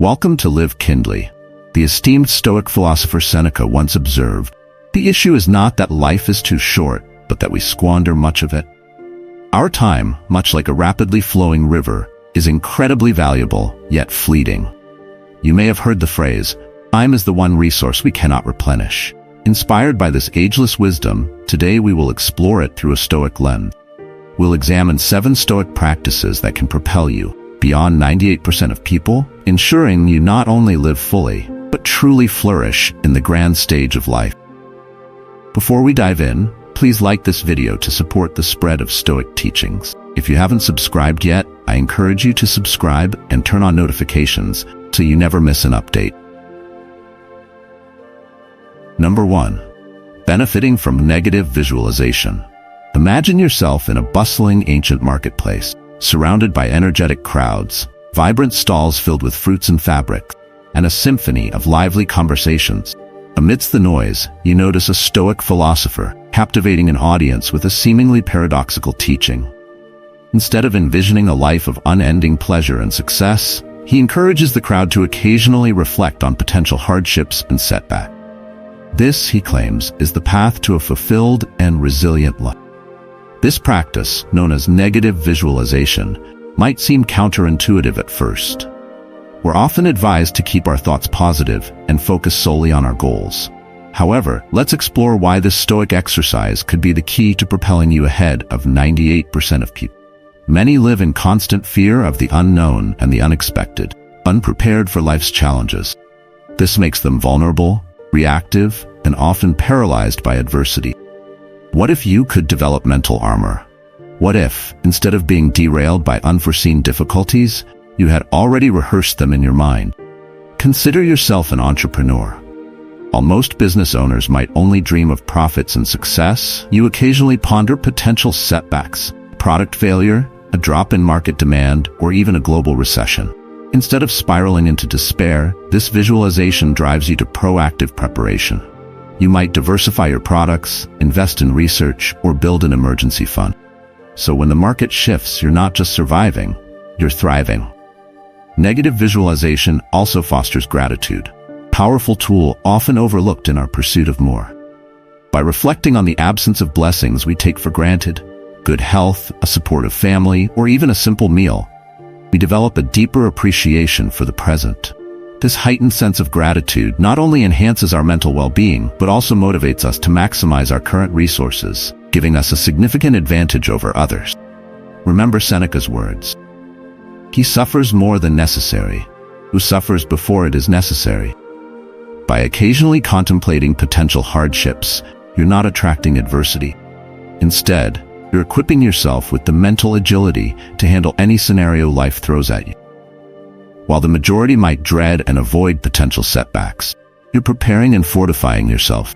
Welcome to Live Kindly. The esteemed Stoic philosopher Seneca once observed, "The issue is not that life is too short, but that we squander much of it." Our time, much like a rapidly flowing river, is incredibly valuable, yet fleeting. You may have heard the phrase, "Time is the one resource we cannot replenish." Inspired by this ageless wisdom, today we will explore it through a Stoic lens. We'll examine 7 Stoic practices that can propel you beyond 98% of people, ensuring you not only live fully, but truly flourish in the grand stage of life. Before we dive in, please like this video to support the spread of Stoic teachings. If you haven't subscribed yet, I encourage you to subscribe and turn on notifications so you never miss an update. Number 1. Benefiting from negative visualization. Imagine yourself in a bustling ancient marketplace, surrounded by energetic crowds, vibrant stalls filled with fruits and fabrics, and a symphony of lively conversations. Amidst the noise, you notice a Stoic philosopher captivating an audience with a seemingly paradoxical teaching. Instead of envisioning a life of unending pleasure and success, he encourages the crowd to occasionally reflect on potential hardships and setbacks. This, he claims, is the path to a fulfilled and resilient life. This practice, known as negative visualization, might seem counterintuitive at first. We're often advised to keep our thoughts positive and focus solely on our goals. However, let's explore why this Stoic exercise could be the key to propelling you ahead of 98% of people. Many live in constant fear of the unknown and the unexpected, unprepared for life's challenges. This makes them vulnerable, reactive, and often paralyzed by adversity. What if you could develop mental armor? What if, instead of being derailed by unforeseen difficulties, you had already rehearsed them in your mind? Consider yourself an entrepreneur. While most business owners might only dream of profits and success, you occasionally ponder potential setbacks, product failure, a drop in market demand, or even a global recession. Instead of spiraling into despair, this visualization drives you to proactive preparation. You might diversify your products, invest in research, or build an emergency fund. So when the market shifts, you're not just surviving, you're thriving. Negative visualization also fosters gratitude, a powerful tool often overlooked in our pursuit of more. By reflecting on the absence of blessings we take for granted, good health, a supportive family, or even a simple meal, we develop a deeper appreciation for the present. This heightened sense of gratitude not only enhances our mental well-being, but also motivates us to maximize our current resources, giving us a significant advantage over others. Remember Seneca's words. He suffers more than necessary, who suffers before it is necessary. By occasionally contemplating potential hardships, you're not attracting adversity. Instead, you're equipping yourself with the mental agility to handle any scenario life throws at you. While the majority might dread and avoid potential setbacks, you're preparing and fortifying yourself.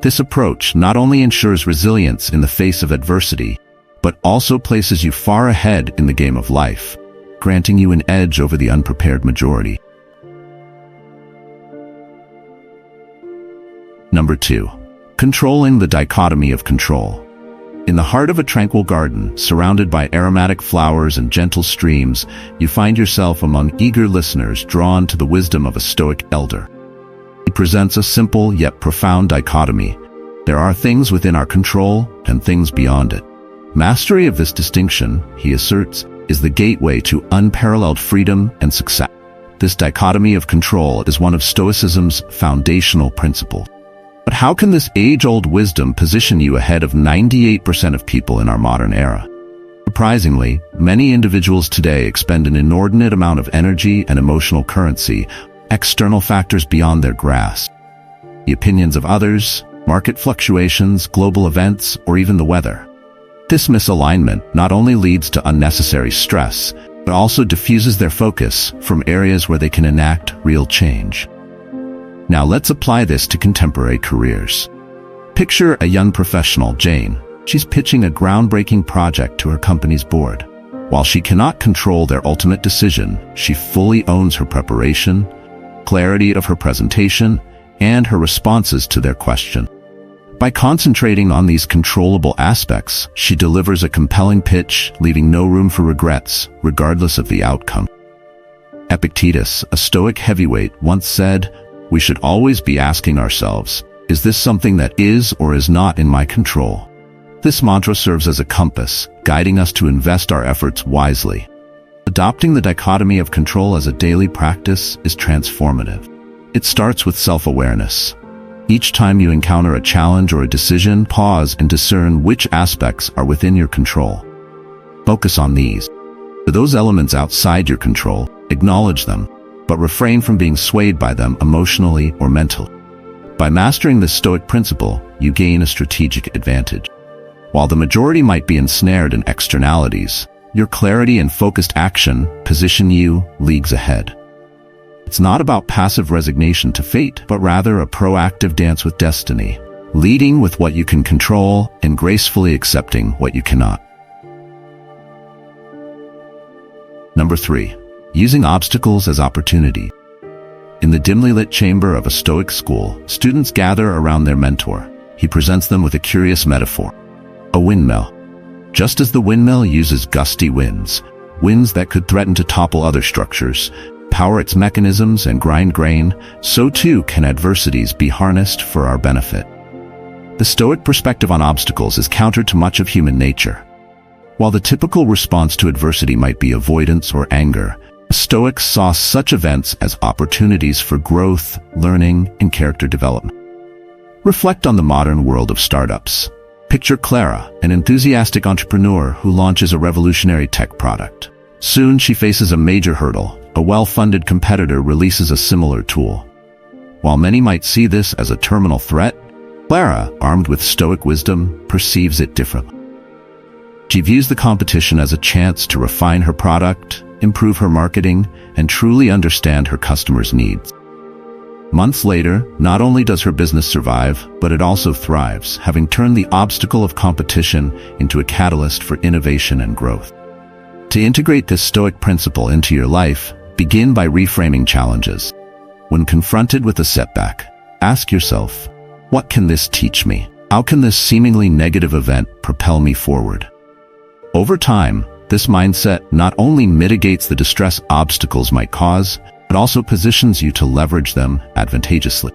This approach not only ensures resilience in the face of adversity, but also places you far ahead in the game of life, granting you an edge over the unprepared majority. Number 2. Controlling the dichotomy of control. In the heart of a tranquil garden, surrounded by aromatic flowers and gentle streams, you find yourself among eager listeners drawn to the wisdom of a Stoic elder. He presents a simple yet profound dichotomy. There are things within our control and things beyond it. Mastery of this distinction, he asserts, is the gateway to unparalleled freedom and success. This dichotomy of control is one of Stoicism's foundational principles. But how can this age-old wisdom position you ahead of 98% of people in our modern era? Surprisingly, many individuals today expend an inordinate amount of energy and emotional currency, external factors beyond their grasp. The opinions of others, market fluctuations, global events, or even the weather. This misalignment not only leads to unnecessary stress, but also diffuses their focus from areas where they can enact real change. Now let's apply this to contemporary careers. Picture a young professional, Jane. She's pitching a groundbreaking project to her company's board. While she cannot control their ultimate decision, she fully owns her preparation, clarity of her presentation, and her responses to their question. By concentrating on these controllable aspects, she delivers a compelling pitch, leaving no room for regrets, regardless of the outcome. Epictetus, a Stoic heavyweight, once said, "We should always be asking ourselves, is this something that is or is not in my control?" This mantra serves as a compass, guiding us to invest our efforts wisely. Adopting the dichotomy of control as a daily practice is transformative. It starts with self-awareness. Each time you encounter a challenge or a decision, pause and discern which aspects are within your control. Focus on these. For those elements outside your control, acknowledge them, but refrain from being swayed by them emotionally or mentally. By mastering this Stoic principle, you gain a strategic advantage. While the majority might be ensnared in externalities, your clarity and focused action position you leagues ahead. It's not about passive resignation to fate, but rather a proactive dance with destiny, leading with what you can control and gracefully accepting what you cannot. Number 3. Using obstacles as opportunity. In the dimly lit chamber of a Stoic school, students gather around their mentor. He presents them with a curious metaphor: a windmill. Just as the windmill uses gusty winds that could threaten to topple other structures, power its mechanisms and grind grain, so too can adversities be harnessed for our benefit. The Stoic perspective on obstacles is counter to much of human nature. While the typical response to adversity might be avoidance or anger, Stoics saw such events as opportunities for growth, learning, and character development. Reflect on the modern world of startups. Picture Clara, an enthusiastic entrepreneur who launches a revolutionary tech product. Soon she faces a major hurdle. A well-funded competitor releases a similar tool. While many might see this as a terminal threat, Clara, armed with Stoic wisdom, perceives it differently. She views the competition as a chance to refine her product, improve her marketing, and truly understand her customers' needs. Months later, not only does her business survive, but it also thrives, having turned the obstacle of competition into a catalyst for innovation and growth. To integrate this Stoic principle into your life, begin by reframing challenges. When confronted with a setback, ask yourself, what can this teach me? How can this seemingly negative event propel me forward? Over time, this mindset not only mitigates the distress obstacles might cause, but also positions you to leverage them advantageously.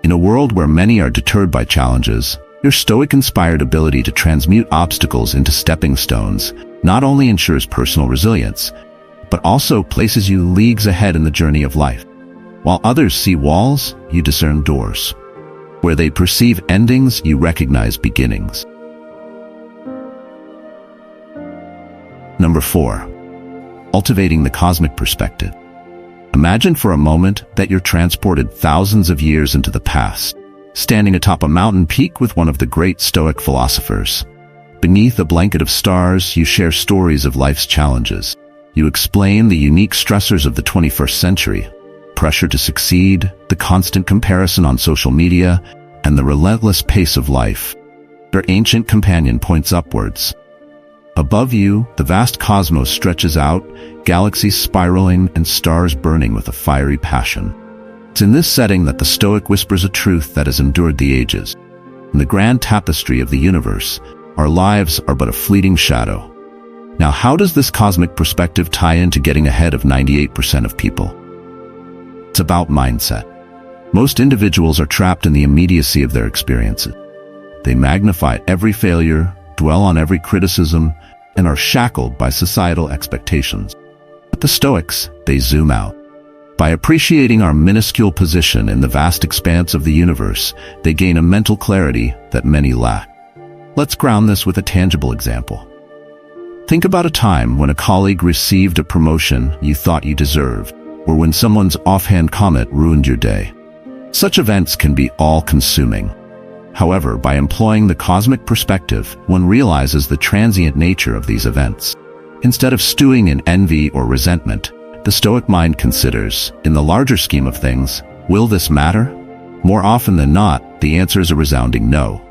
In a world where many are deterred by challenges, your Stoic-inspired ability to transmute obstacles into stepping stones not only ensures personal resilience, but also places you leagues ahead in the journey of life. While others see walls, you discern doors. Where they perceive endings, you recognize beginnings. Number 4. Cultivating the cosmic perspective. Imagine for a moment that you're transported thousands of years into the past, standing atop a mountain peak with one of the great Stoic philosophers. Beneath a blanket of stars, you share stories of life's challenges. You explain the unique stressors of the 21st century, pressure to succeed, the constant comparison on social media, and the relentless pace of life. Your ancient companion points upwards. Above you, the vast cosmos stretches out, galaxies spiraling and stars burning with a fiery passion. It's in this setting that the Stoic whispers a truth that has endured the ages. In the grand tapestry of the universe, our lives are but a fleeting shadow. Now, how does this cosmic perspective tie into getting ahead of 98% of people? It's about mindset. Most individuals are trapped in the immediacy of their experiences. They magnify every failure, dwell on every criticism, and are shackled by societal expectations. But the Stoics, they zoom out. By appreciating our minuscule position in the vast expanse of the universe, they gain a mental clarity that many lack. Let's ground this with a tangible example. Think about a time when a colleague received a promotion you thought you deserved, or when someone's offhand comment ruined your day. Such events can be all-consuming. However, by employing the cosmic perspective, one realizes the transient nature of these events. Instead of stewing in envy or resentment, the Stoic mind considers, in the larger scheme of things, will this matter? More often than not, the answer is a resounding no.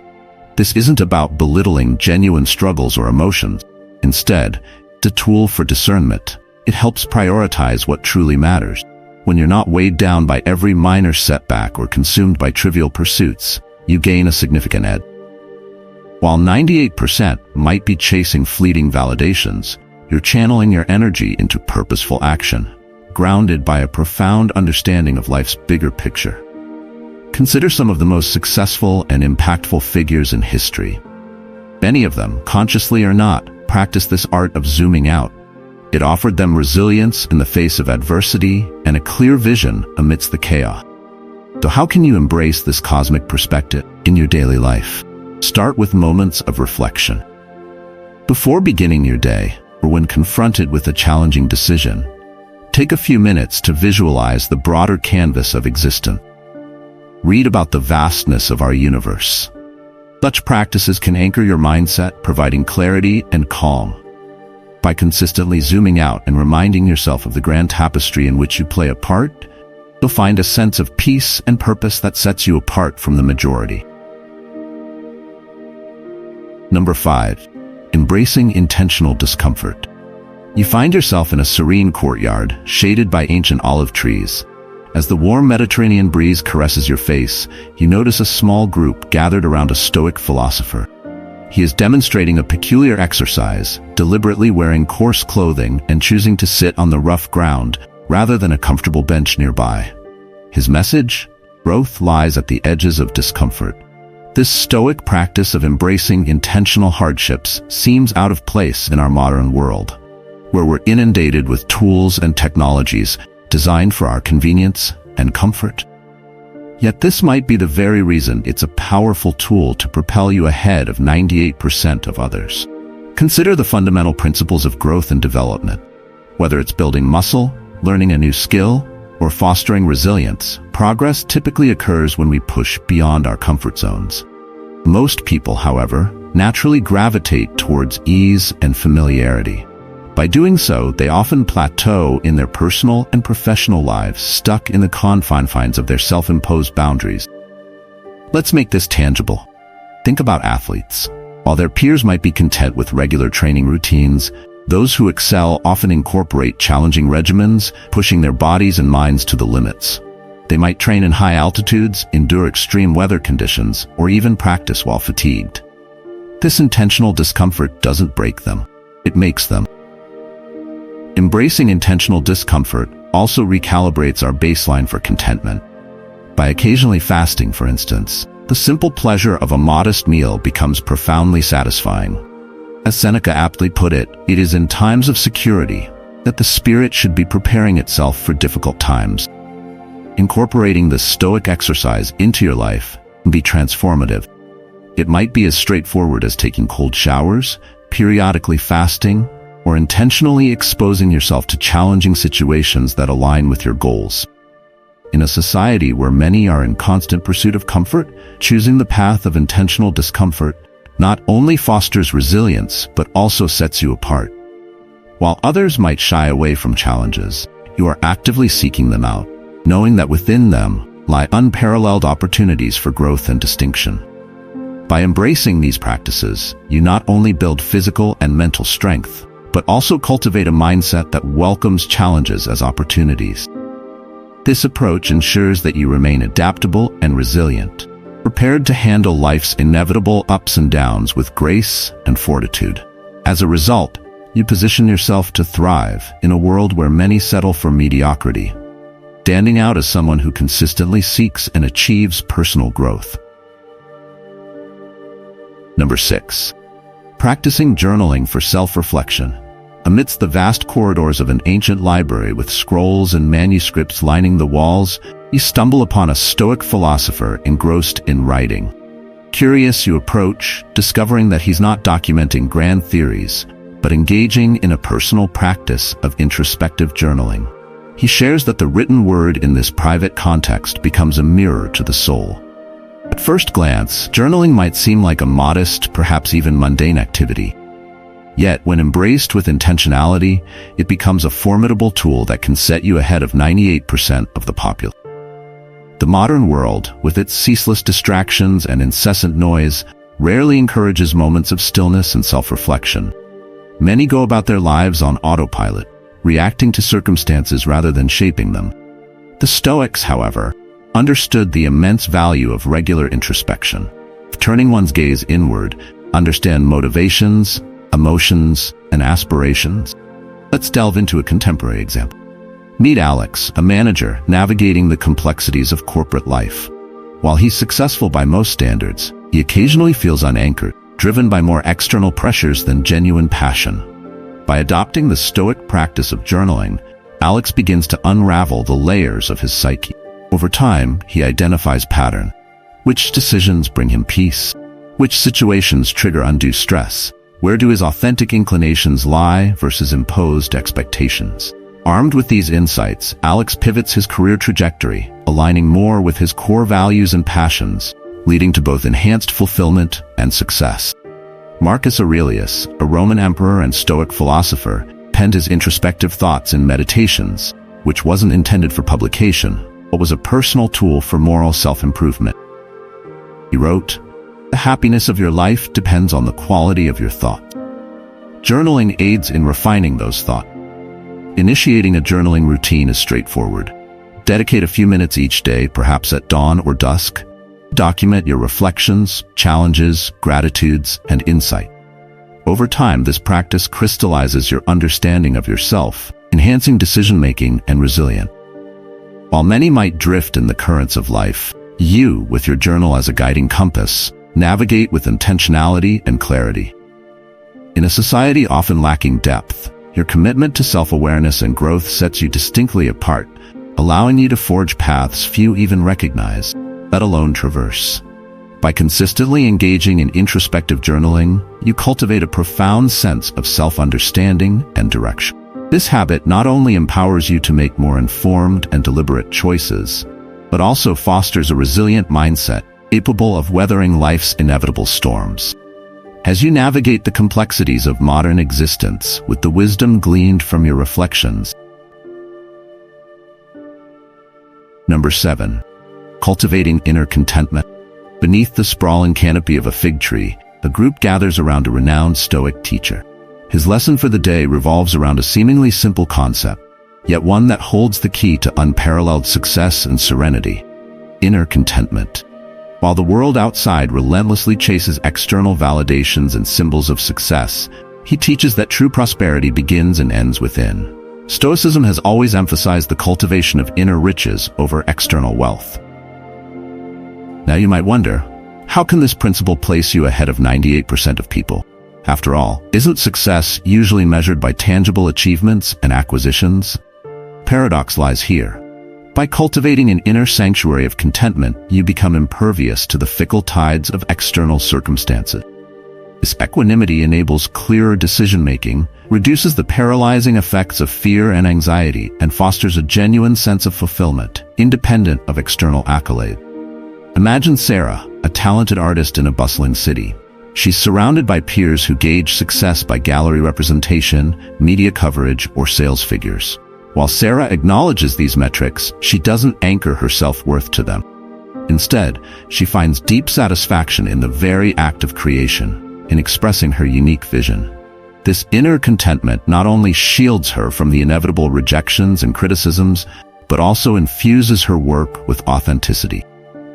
This isn't about belittling genuine struggles or emotions. Instead, it's a tool for discernment. It helps prioritize what truly matters. When you're not weighed down by every minor setback or consumed by trivial pursuits, you gain a significant edge. While 98% might be chasing fleeting validations, you're channeling your energy into purposeful action. grounded by a profound understanding of life's bigger picture. Consider some of the most successful and impactful figures in history. Many of them, consciously or not, practiced this art of zooming out. It offered them resilience in the face of adversity and a clear vision amidst the chaos. So how can you embrace this cosmic perspective in your daily life? Start with moments of reflection. Before beginning your day, or when confronted with a challenging decision, take a few minutes to visualize the broader canvas of existence. Read about the vastness of our universe. Such practices can anchor your mindset, providing clarity and calm. By consistently zooming out and reminding yourself of the grand tapestry in which you play a part, you'll find a sense of peace and purpose that sets you apart from the majority. Number 5. Embracing intentional discomfort. You find yourself in a serene courtyard, shaded by ancient olive trees. As the warm Mediterranean breeze caresses your face, you notice a small group gathered around a Stoic philosopher. He is demonstrating a peculiar exercise, deliberately wearing coarse clothing and choosing to sit on the rough ground rather than a comfortable bench nearby. His message? Growth lies at the edges of discomfort. This Stoic practice of embracing intentional hardships seems out of place in our modern world, where we're inundated with tools and technologies designed for our convenience and comfort. Yet this might be the very reason it's a powerful tool to propel you ahead of 98% of others. Consider the fundamental principles of growth and development. Whether it's building muscle, learning a new skill, or fostering resilience, progress typically occurs when we push beyond our comfort zones. Most people, however, naturally gravitate towards ease and familiarity. By doing so, they often plateau in their personal and professional lives, stuck in the confines of their self-imposed boundaries. Let's make this tangible. Think about athletes. While their peers might be content with regular training routines, those who excel often incorporate challenging regimens, pushing their bodies and minds to the limits. They might train in high altitudes, endure extreme weather conditions, or even practice while fatigued. This intentional discomfort doesn't break them. It makes them. Embracing intentional discomfort also recalibrates our baseline for contentment. By occasionally fasting, for instance, the simple pleasure of a modest meal becomes profoundly satisfying. As Seneca aptly put it, it is in times of security that the spirit should be preparing itself for difficult times. Incorporating this Stoic exercise into your life can be transformative. It might be as straightforward as taking cold showers, periodically fasting, or intentionally exposing yourself to challenging situations that align with your goals. In a society where many are in constant pursuit of comfort, choosing the path of intentional discomfort not only fosters resilience, but also sets you apart. While others might shy away from challenges, you are actively seeking them out, knowing that within them lie unparalleled opportunities for growth and distinction. By embracing these practices, you not only build physical and mental strength, but also cultivate a mindset that welcomes challenges as opportunities. This approach ensures that you remain adaptable and resilient, prepared to handle life's inevitable ups and downs with grace and fortitude. As a result, you position yourself to thrive in a world where many settle for mediocrity, standing out as someone who consistently seeks and achieves personal growth. Number 6. Practicing journaling for self-reflection. Amidst the vast corridors of an ancient library with scrolls and manuscripts lining the walls, you stumble upon a Stoic philosopher engrossed in writing. Curious, you approach, discovering that he's not documenting grand theories, but engaging in a personal practice of introspective journaling. He shares that the written word in this private context becomes a mirror to the soul. At first glance, journaling might seem like a modest, perhaps even mundane activity. Yet, when embraced with intentionality, it becomes a formidable tool that can set you ahead of 98% of the populace. The modern world, with its ceaseless distractions and incessant noise, rarely encourages moments of stillness and self-reflection. Many go about their lives on autopilot, reacting to circumstances rather than shaping them. The Stoics, however, understood the immense value of regular introspection. Turning one's gaze inward, understand motivations, emotions, and aspirations. Let's delve into a contemporary example. Meet Alex, a manager navigating the complexities of corporate life. While he's successful by most standards, he occasionally feels unanchored, driven by more external pressures than genuine passion. By adopting the Stoic practice of journaling, Alex begins to unravel the layers of his psyche. Over time, he identifies patterns. Which decisions bring him peace? Which situations trigger undue stress? Where do his authentic inclinations lie versus imposed expectations? Armed with these insights, Alex pivots his career trajectory, aligning more with his core values and passions, leading to both enhanced fulfillment and success. Marcus Aurelius, a Roman emperor and Stoic philosopher, penned his introspective thoughts in Meditations, which wasn't intended for publication, but was a personal tool for moral self-improvement. He wrote, "The happiness of your life depends on the quality of your thoughts." Journaling aids in refining those thoughts. Initiating a journaling routine is straightforward. Dedicate a few minutes each day, perhaps at dawn or dusk. Document your reflections, challenges, gratitudes, and insight. Over time, this practice crystallizes your understanding of yourself, enhancing decision-making and resilience. While many might drift in the currents of life, you, with your journal as a guiding compass, navigate with intentionality and clarity. In a society often lacking depth, your commitment to self-awareness and growth sets you distinctly apart, allowing you to forge paths few even recognize, let alone traverse. By consistently engaging in introspective journaling, you cultivate a profound sense of self-understanding and direction. This habit not only empowers you to make more informed and deliberate choices, but also fosters a resilient mindset capable of weathering life's inevitable storms. As you navigate the complexities of modern existence with the wisdom gleaned from your reflections. Number 7. Cultivating inner contentment. Beneath the sprawling canopy of a fig tree, a group gathers around a renowned Stoic teacher. His lesson for the day revolves around a seemingly simple concept, yet one that holds the key to unparalleled success and serenity: inner contentment. While the world outside relentlessly chases external validations and symbols of success, he teaches that true prosperity begins and ends within. Stoicism has always emphasized the cultivation of inner riches over external wealth. Now you might wonder, how can this principle place you ahead of 98% of people? After all, isn't success usually measured by tangible achievements and acquisitions? Paradox lies here. By cultivating an inner sanctuary of contentment, you become impervious to the fickle tides of external circumstances. This equanimity enables clearer decision-making, reduces the paralyzing effects of fear and anxiety, and fosters a genuine sense of fulfillment, independent of external accolade. Imagine Sarah, a talented artist in a bustling city. She's surrounded by peers who gauge success by gallery representation, media coverage, or sales figures. While Sarah acknowledges these metrics, she doesn't anchor her self-worth to them. Instead, she finds deep satisfaction in the very act of creation, in expressing her unique vision. This inner contentment not only shields her from the inevitable rejections and criticisms, but also infuses her work with authenticity,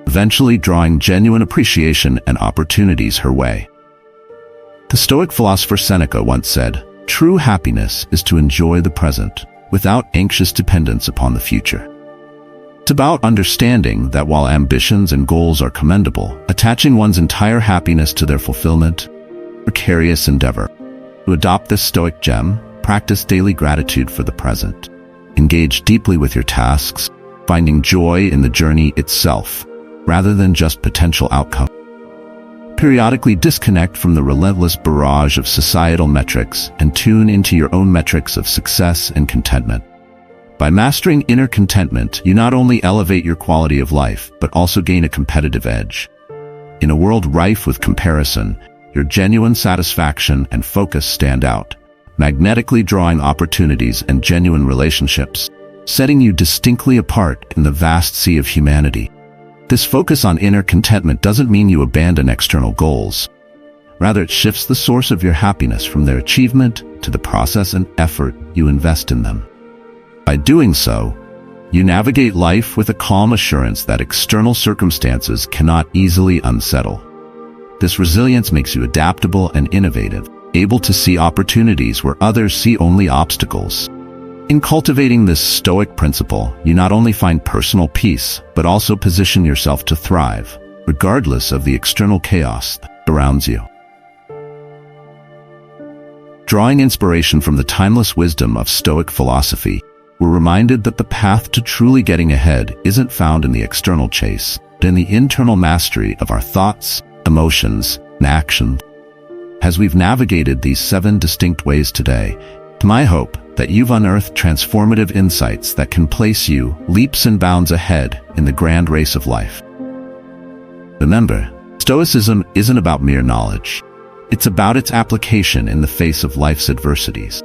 eventually drawing genuine appreciation and opportunities her way. The Stoic philosopher Seneca once said, "True happiness is to enjoy the present, without anxious dependence upon the future." It's about understanding that while ambitions and goals are commendable, attaching one's entire happiness to their fulfillment, precarious endeavor. To adopt this Stoic gem, practice daily gratitude for the present. Engage deeply with your tasks, finding joy in the journey itself, rather than just potential outcome. Periodically disconnect from the relentless barrage of societal metrics and tune into your own metrics of success and contentment. By mastering inner contentment, you not only elevate your quality of life, but also gain a competitive edge. In a world rife with comparison, your genuine satisfaction and focus stand out, magnetically drawing opportunities and genuine relationships, setting you distinctly apart in the vast sea of humanity. This focus on inner contentment doesn't mean you abandon external goals. Rather, it shifts the source of your happiness from their achievement to the process and effort you invest in them. By doing so, you navigate life with a calm assurance that external circumstances cannot easily unsettle. This resilience makes you adaptable and innovative, able to see opportunities where others see only obstacles. In cultivating this Stoic principle, you not only find personal peace, but also position yourself to thrive, regardless of the external chaos that surrounds you. Drawing inspiration from the timeless wisdom of Stoic philosophy, we're reminded that the path to truly getting ahead isn't found in the external chase, but in the internal mastery of our thoughts, emotions, and actions. As we've navigated these 7 distinct ways today, it's my hope that you've unearthed transformative insights that can place you leaps and bounds ahead in the grand race of life. Remember, Stoicism isn't about mere knowledge. It's about its application in the face of life's adversities.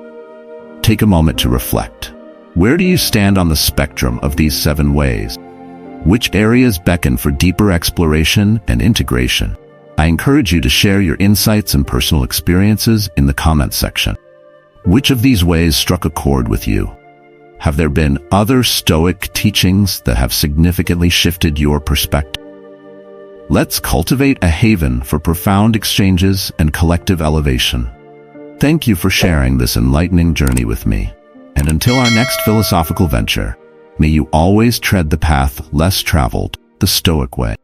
Take a moment to reflect. Where do you stand on the spectrum of these 7 ways? Which areas beckon for deeper exploration and integration? I encourage you to share your insights and personal experiences in the comments section. Which of these ways struck a chord with you? Have there been other Stoic teachings that have significantly shifted your perspective? Let's cultivate a haven for profound exchanges and collective elevation. Thank you for sharing this enlightening journey with me. And until our next philosophical venture, may you always tread the path less traveled, the Stoic way.